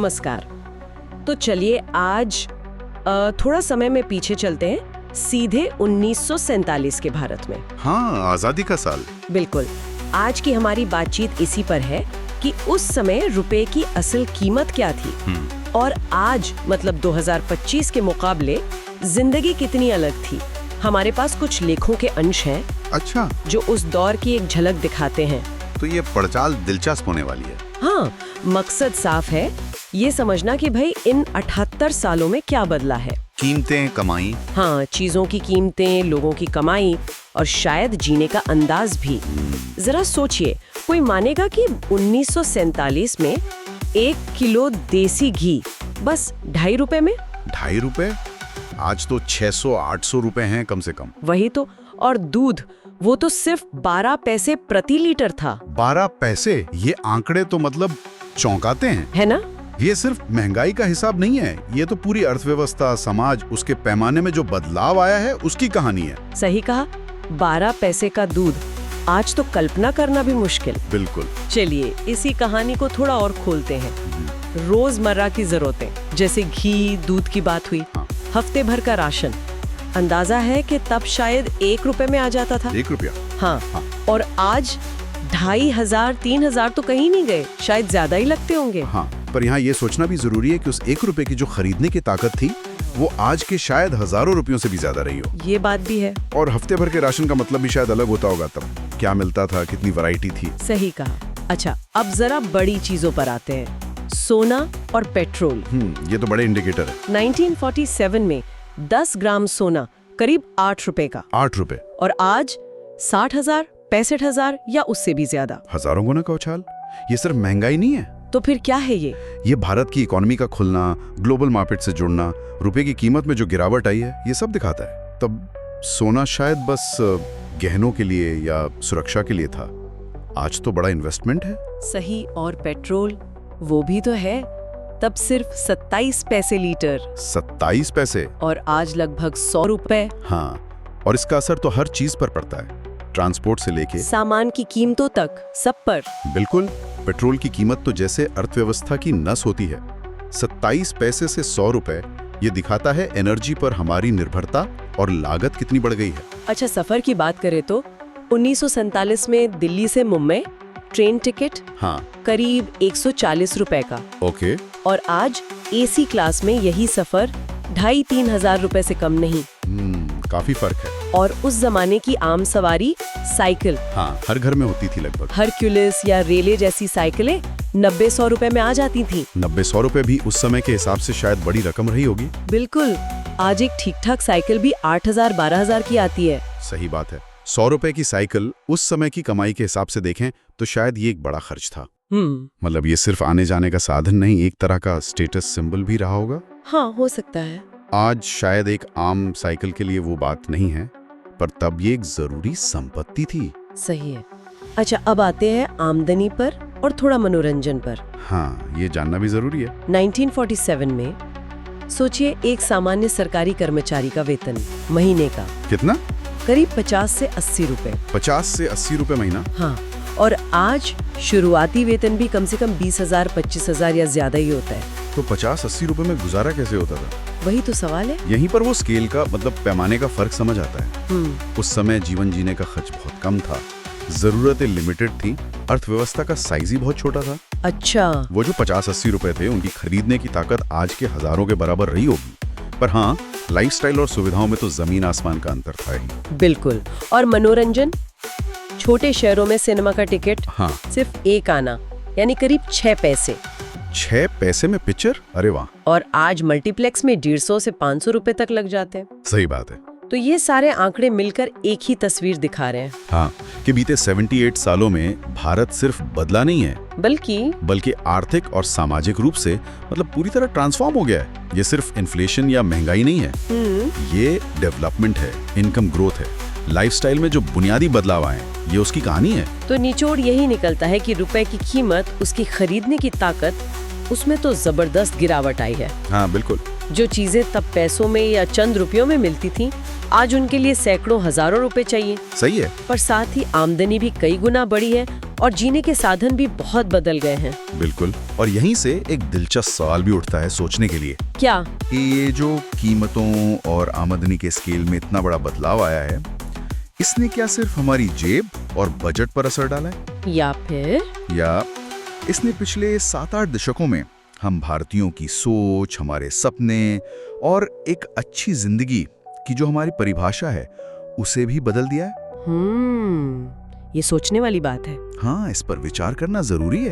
नमस्कार। तो चलिए आज थोड़ा समय में पीछे चलते हैं, सीधे 1947 के भारत में। हाँ, आजादी का साल। बिल्कुल। आज की हमारी बातचीत इसी पर है कि उस समय रुपए की असल कीमत क्या थी और आज मतलब 2025 के मुकाबले जिंदगी कितनी अलग थी। हमारे पास कुछ लेखों के अंश हैं अच्छा, जो उस दौर की एक झलक दिखाते हैं। तो ये पड़चाल दिलचस्प होने वाली है। हाँ, मकसद साफ है, ये समझना कि भाई इन 78 सालों में क्या बदला है। कीमतें, कमाई। हाँ, चीजों की कीमतें, लोगों की कमाई और शायद जीने का अंदाज भी। जरा सोचिए, कोई मानेगा कि 1947 में 1 किलो देसी घी बस 2.5 रुपए में? 2.5 रुपए? आज तो 600-800 रुपए हैं कम से कम। वही तो। और दूध, वो तो सिर्फ 12 पैसे प्रति लीटर था। 12 पैसे? ये आंकड़े तो मतलब चौंकाते हैं, है ना? ये सिर्फ महंगाई का हिसाब नहीं है, ये तो पूरी अर्थव्यवस्था, समाज, उसके पैमाने में जो बदलाव आया है उसकी कहानी है। सही कहा। 12 पैसे का दूध आज तो कल्पना करना भी मुश्किल। बिल्कुल। चलिए इसी कहानी को थोड़ा और खोलते हैं। रोजमर्रा की जरूरतें, जैसे घी, दूध की बात हुई। हाँ। हफ्ते भर का राशन, अंदाजा है कि तब शायद 1 रुपए में आ जाता था। 1 रुपया? हाँ। हाँ। और आज 2,500, 3,000 तो कहीं नहीं गए, शायद ज्यादा ही लगते होंगे। हाँ, पर यहाँ ये सोचना भी जरूरी है कि उस 1 रुपए की जो खरीदने की ताकत थी वो आज के शायद हजारों रुपयों से भी ज्यादा रही हो। ये बात भी है। और हफ्ते भर के राशन का मतलब भी शायद अलग होता होगा तब। क्या मिलता था, कितनी वैरायटी थी। सही कहा। अच्छा, अब जरा बड़ी चीजों पर आते हैं। सोना और पेट्रोल। ये तो बड़े इंडिकेटर है। 1947 में 10 ग्राम सोना करीब 8 रुपए का। 8 रुपए? और आज 60,000, 65,000 या उससे भी ज्यादा। हजारों गुना का उछाल। ये सिर्फ महंगाई नहीं है, तो फिर क्या है ये? ये भारत की इकोनॉमी का खुलना, ग्लोबल मार्केट से जुड़ना, रुपए की कीमत में जो गिरावट आई है, ये सब दिखाता है। तब सोना शायद बस गहनों के लिए या सुरक्षा के लिए था, आज तो बड़ा इन्वेस्टमेंट है। सही। और पेट्रोल, वो भी तो है। तब सिर्फ 27 पैसे लीटर। 27 पैसे? और आज लगभग 100 रुपए। हाँ, और इसका असर तो हर चीज पर पड़ता है, ट्रांसपोर्ट से लेके सामान की कीमतों तक, सब पर। बिल्कुल। पेट्रोल की कीमत तो जैसे अर्थव्यवस्था की नस होती है। 27 पैसे से 100 रुपए, ये दिखाता है एनर्जी पर हमारी निर्भरता और लागत कितनी बढ़ गई है। अच्छा, सफर की बात करें तो 1947 में दिल्ली से मुंबई ट्रेन टिकट हाँ, करीब 140 रुपए का। ओके। और आज एसी क्लास में यही सफर 2,500-3 हजार रुपए से कम नहीं। काफी फर्क है। और उस जमाने की आम सवारी साइकिल, हाँ, हर घर में होती थी लगभग। हरक्यूलिस या रेले जैसी साइकिलें 90-100 रुपए में आ जाती थी। 90-100 रुपए भी उस समय के हिसाब से शायद बड़ी रकम रही होगी। बिल्कुल। आज एक ठीक ठाक साइकिल भी 8,000-12,000 की आती है। सही बात है। 100 रुपए की साइकिल उस समय की कमाई के हिसाब से देखें तो शायद ये एक बड़ा खर्च था। मतलब ये सिर्फ आने जाने का साधन नहीं, एक तरह का स्टेटस सिंबल भी रहा होगा। हाँ, हो सकता है। आज शायद एक आम साइकिल के लिए वो बात नहीं है, पर तब ये एक जरूरी संपत्ति थी। सही है। अच्छा, अब आते हैं आमदनी पर और थोड़ा मनोरंजन पर। हाँ, ये जानना भी जरूरी है। 1947 में सोचिए, एक सामान्य सरकारी कर्मचारी का वेतन महीने का कितना? करीब 50 से 80 रुपए। 50 से 80 रुपए महीना? हाँ। और आज शुरुआती वेतन भी कम से कम 20,000, 25,000 या ज्यादा ही होता है। तो 50-80 रुपए में गुजारा कैसे होता था? वही तो सवाल है। यहीं पर वो स्केल का मतलब पैमाने का फर्क समझ आता है। उस समय जीवन जीने का खर्च बहुत कम था, जरूरतें लिमिटेड थी, अर्थव्यवस्था का साइज ही बहुत छोटा था। अच्छा। वो जो 50-80 रुपए थे, उनकी खरीदने की ताकत आज के हजारों के बराबर रही होगी, पर हाँ, लाइफस्टाइल और सुविधाओं में तो जमीन आसमान का अंतर था ही। बिल्कुल। और मनोरंजन, छोटे शहरों में सिनेमा का टिकट हाँ, सिर्फ एक आना, यानी करीब 6 पैसे। 6 पैसे में पिक्चर? अरे वाह। और आज मल्टीप्लेक्स में 150 से 500 रुपए तक लग जाते हैं। सही बात है। तो ये सारे आंकड़े मिलकर एक ही तस्वीर दिखा रहे हैं। हाँ, कि बीते 78 सालों में भारत सिर्फ बदला नहीं है, बल्कि आर्थिक और सामाजिक रूप से मतलब पूरी तरह ट्रांसफॉर्म हो गया है। ये सिर्फ इन्फ्लेशन या महंगाई नहीं है, ये डेवलपमेंट है, इनकम ग्रोथ है, लाइफस्टाइल में जो बुनियादी बदलाव आए, ये उसकी कहानी है। तो निचोड़ यही निकलता है कि रुपए की कीमत, उसकी खरीदने की ताकत, उसमें तो जबरदस्त गिरावट आई है। हाँ, बिल्कुल। जो चीजें तब पैसों में या चंद रुपयों में मिलती थीं, आज उनके लिए सैकड़ों हजारों रुपए चाहिए। सही है। पर साथ ही आमदनी भी कई गुना बढ़ी है और जीने के साधन भी बहुत बदल गए हैं। बिल्कुल। और यहीं से एक दिलचस्प सवाल भी उठता है सोचने के लिए क्या? कि ये जो कीमतों और आमदनी के स्केल में इतना बड़ा बदलाव आया है, इसने क्या सिर्फ हमारी जेब और बजट पर असर डाला है, या इसने पिछले 7-8 दशकों में हम भारतीयों की सोच, हमारे सपने और एक अच्छी जिंदगी की जो हमारी परिभाषा है उसे भी बदल दिया है? ये सोचने वाली बात है। हाँ, इस पर विचार करना जरूरी है।